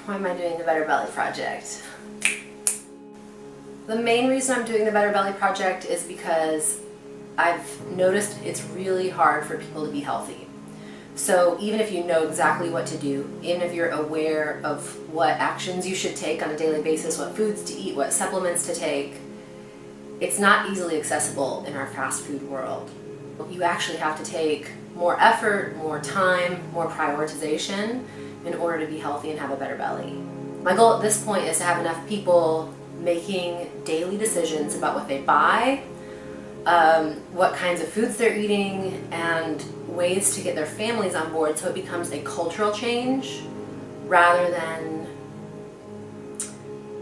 Why am I doing the Better Belly Project? The main reason I'm doing the Better Belly Project is because I've noticed it's really hard for people to be healthy. So even if you know exactly what to do, even if you're aware of what actions you should take on a daily basis, what foods to eat, what supplements to take, it's not easily accessible in our fast food world. You actually have to take more effort, more time, more prioritization in order to be healthy and have a better belly. My goal at this point is to have enough people making daily decisions about what they buy, what kinds of foods they're eating, and ways to get their families on board so it becomes a cultural change rather than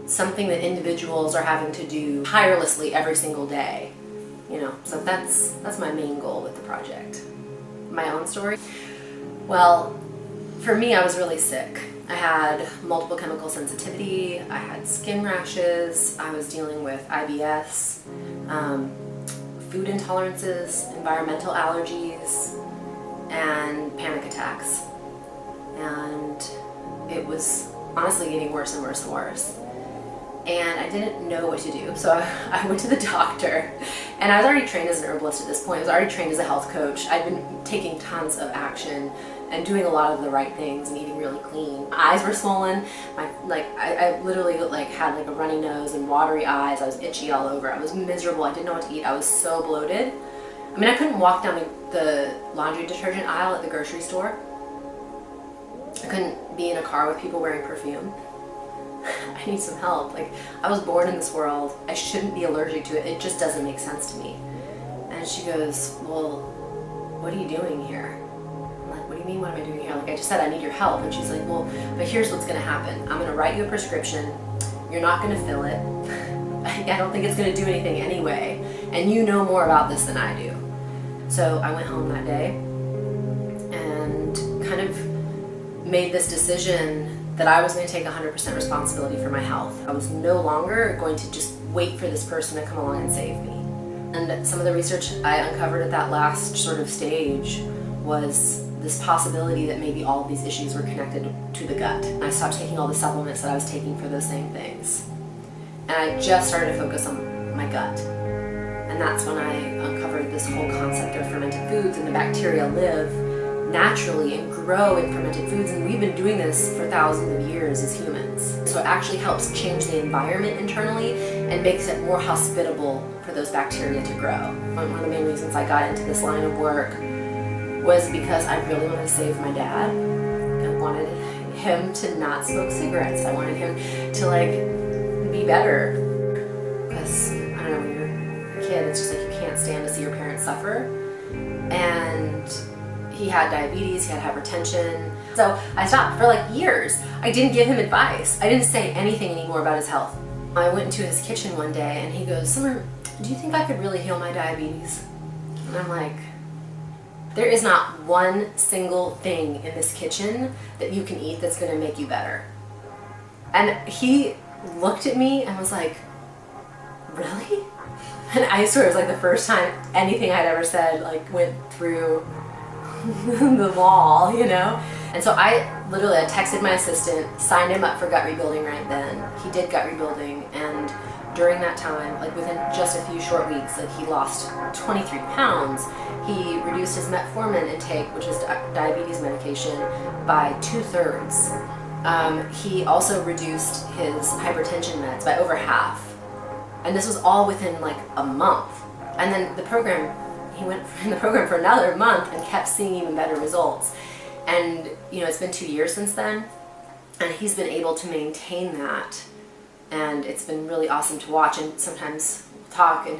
something that individuals are having to do tirelessly every single day. So that's my main goal with the project. My own story? Well, for me, I was really sick. I had multiple chemical sensitivity, I had skin rashes, I was dealing with IBS, food intolerances, environmental allergies, and panic attacks. And it was honestly getting worse and worse and worse. And I didn't know what to do. So I went to the doctor, and I was already trained as an herbalist at this point. I was already trained as a health coach. I'd been taking tons of action and doing a lot of the right things and eating really clean. My eyes were swollen. I literally had a runny nose and watery eyes. I was itchy all over. I was miserable. I didn't know what to eat. I was so bloated. I mean, I couldn't walk down the laundry detergent aisle at the grocery store. I couldn't be in a car with people wearing perfume. I need some help. I was born in this world. I shouldn't be allergic to it. It just doesn't make sense to me. And she goes, well, what are you doing here? I'm like, what do you mean, what am I doing here? I just said I need your help. And she's like, well, but here's what's going to happen. I'm going to write you a prescription. You're not going to fill it. I don't think it's going to do anything anyway. And you know more about this than I do. So I went home that day and kind of made this decision that I was going to take 100% responsibility for my health. I was no longer going to just wait for this person to come along and save me. And some of the research I uncovered at that last sort of stage was this possibility that maybe all of these issues were connected to the gut. I stopped taking all the supplements that I was taking for those same things. And I just started to focus on my gut. And that's when I uncovered this whole concept of fermented foods, and the bacteria live naturally and grow in fermented foods, and we've been doing this for thousands of years as humans. So it actually helps change the environment internally and makes it more hospitable for those bacteria to grow. One of the main reasons I got into this line of work was because I really wanted to save my dad. I wanted him to not smoke cigarettes. I wanted him to be better. Because, I don't know, when you're a kid, it's just you can't stand to see your parents suffer. And he had diabetes, he had hypertension. So I stopped for years. I didn't give him advice. I didn't say anything anymore about his health. I went into his kitchen one day and he goes, Summer, do you think I could really heal my diabetes? And I'm like, there is not one single thing in this kitchen that you can eat that's gonna make you better. And he looked at me and was like, really? And I swear it was the first time anything I'd ever said went through the wall, And so I texted my assistant, signed him up for gut rebuilding right then. He did gut rebuilding, and during that time, within just a few short weeks, he lost 23 pounds. He reduced his metformin intake, which is diabetes medication, by 2/3. He also reduced his hypertension meds by over half. And this was all within a month. And then he went in the program for another month and kept seeing even better results. And it's been 2 years since then, and he's been able to maintain that, and it's been really awesome to watch. And sometimes we'll talk and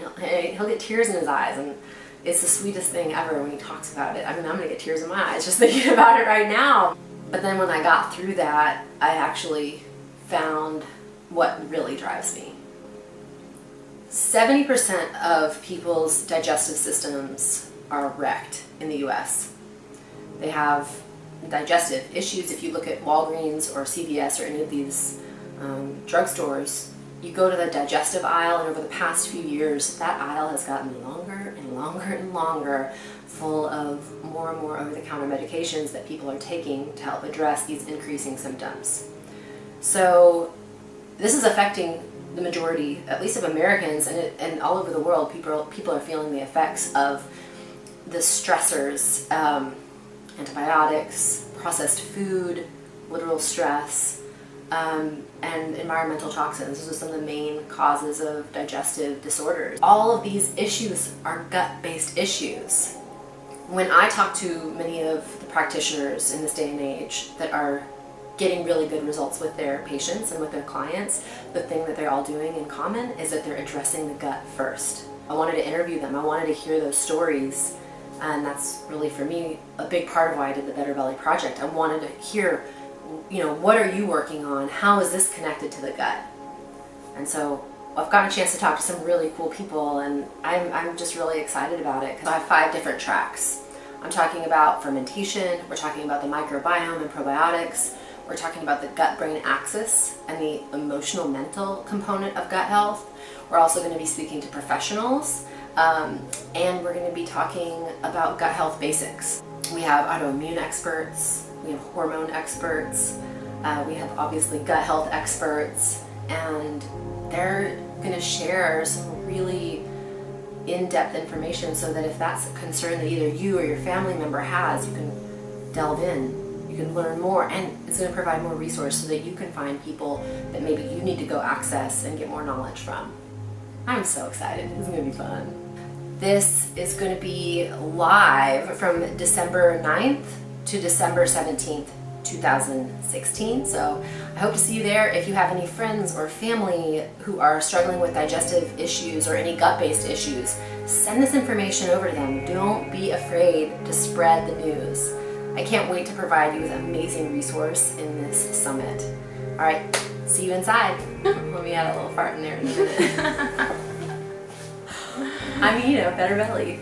he'll get tears in his eyes, and it's the sweetest thing ever when he talks about it. I mean, I'm gonna get tears in my eyes just thinking about it right now. But then when I got through that, I actually found what really drives me. 70% of people's digestive systems are wrecked in the US. They have digestive issues. If you look at Walgreens or CVS or any of these drugstores, you go to the digestive aisle, and over the past few years, that aisle has gotten longer and longer and longer, full of more and more over-the-counter medications that people are taking to help address these increasing symptoms. So this is affecting the majority, at least of Americans, and all over the world. People are feeling the effects of the stressors, antibiotics, processed food, literal stress, and environmental toxins. Those are some of the main causes of digestive disorders. All of these issues are gut-based issues. When I talk to many of the practitioners in this day and age that are getting really good results with their patients and with their clients, the thing that they're all doing in common is that they're addressing the gut first. I wanted to interview them. I wanted to hear those stories, and that's really, for me, a big part of why I did the Better Belly Project. I wanted to hear, what are you working on? How is this connected to the gut? And so I've gotten a chance to talk to some really cool people, and I'm just really excited about it because I have 5 different tracks. I'm talking about fermentation, we're talking about the microbiome and probiotics, we're talking about the gut-brain axis and the emotional mental component of gut health. We're also going to be speaking to professionals, and we're going to be talking about gut health basics. We have autoimmune experts, we have hormone experts, we have obviously gut health experts, and they're going to share some really in-depth information so that if that's a concern that either you or your family member has, you can delve in. You can learn more, and it's going to provide more resources so that you can find people that maybe you need to go access and get more knowledge from. I'm so excited. This is going to be fun. This is going to be live from December 9th to December 17th, 2016. So I hope to see you there. If you have any friends or family who are struggling with digestive issues or any gut-based issues, send this information over to them. Don't be afraid to spread the news. I can't wait to provide you with an amazing resource in this summit. All right, see you inside. Let me add a little fart in there in a minute. I mean, better belly.